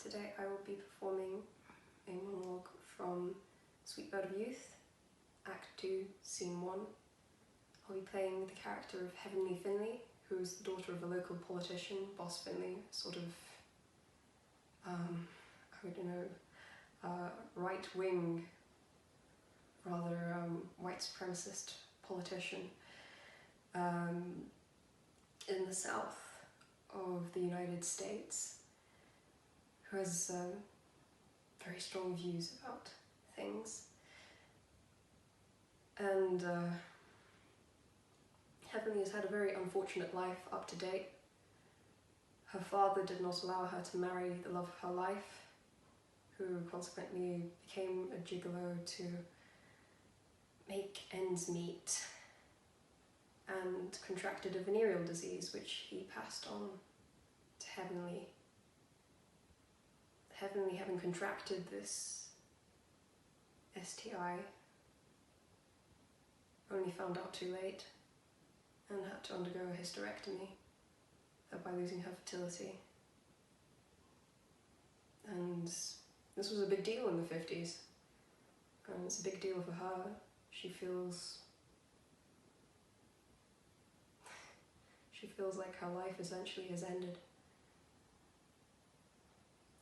Today I will be performing a monologue from Sweet Bird of Youth, Act 2, Scene 1. I'll be playing the character of Heavenly Finley, who is the daughter of a local politician, Boss Finley, sort of, right-wing, rather white supremacist politician in the south of the United States, who has very strong views about things. And Heavenly has had a very unfortunate life up to date. Her father did not allow her to marry the love of her life, who consequently became a gigolo to make ends meet, and contracted a venereal disease which he passed on to Heavenly. Heavenly, having contracted this STI, only found out too late and had to undergo a hysterectomy, thereby losing her fertility. And this was a big deal in the 50s, and it's a big deal for her. She feels like her life essentially has ended.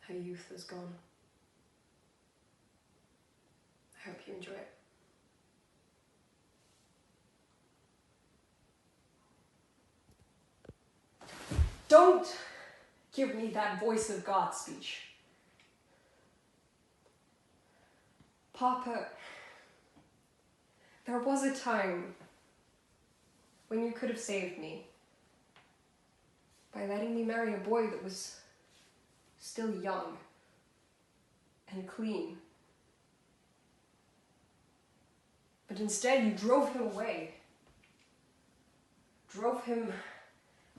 Her youth is gone. I hope you enjoy it. Don't give me that voice of God speech. Papa, there was a time when you could have saved me by letting me marry a boy that was still young and clean. But instead you drove him away. Drove him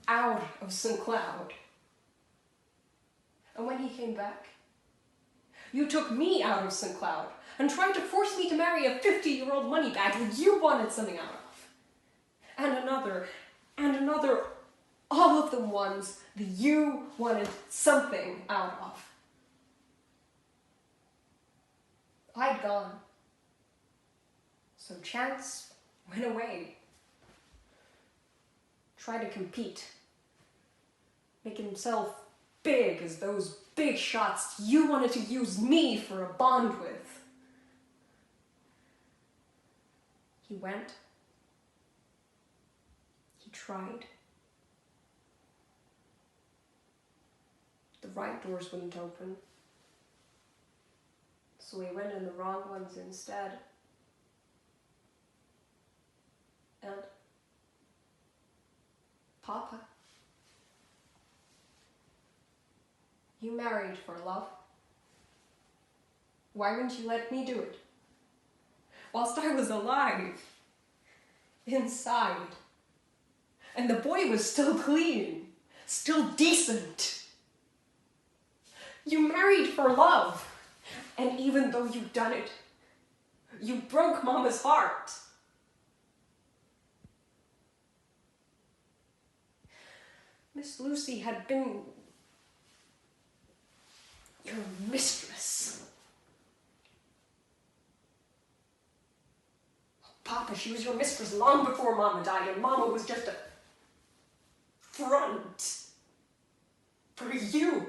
out of St. Cloud. And when he came back, you took me out of St. Cloud and tried to force me to marry a 50-year-old moneybag that you wanted something out of. And another, all of the ones that you wanted something out of. I'd gone. So Chance went away. Tried to compete. Making himself big as those big shots you wanted to use me for a bond with. He went. He tried. The right doors wouldn't open, so he went in the wrong ones instead. And Papa, you married for love. Why wouldn't you let me do it? Whilst I was alive, inside, and the boy was still clean, still decent. You married for love, and even though you've done it, you broke Mama's heart. Miss Lucy had been your mistress. Papa, she was your mistress long before Mama died, and Mama was just a front for you.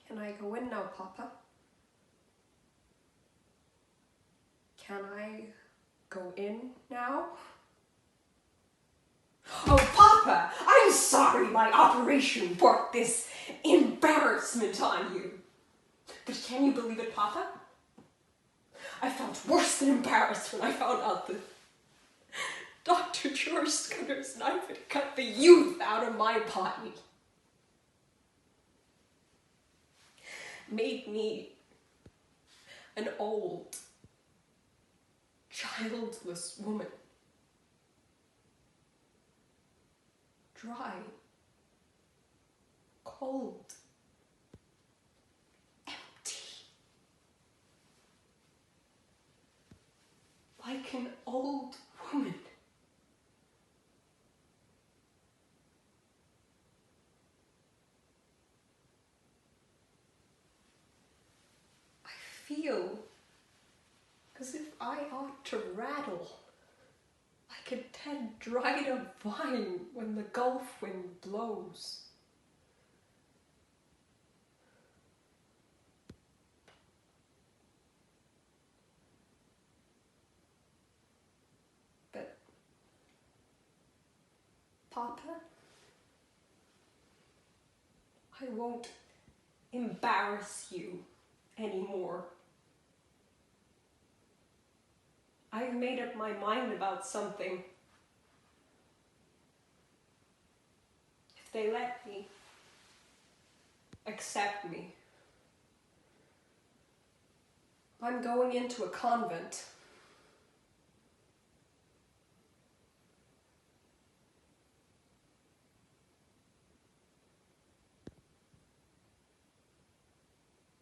Can I go in now, Papa? Can I go in now? Oh, Papa! I'm sorry my operation brought this embarrassment on you. But can you believe it, Papa? I felt worse than embarrassed when I found out that Dr. George Scudder's knife had cut the youth out of my body. Made me an old, childless woman. Dry, cold, empty. Like an old woman. I feel as if I ought to rattle like a dead, dried up vine when the gulf wind blows. But, Papa, I won't embarrass you anymore. I've made up my mind about something. If they let me, accept me, I'm going into a convent.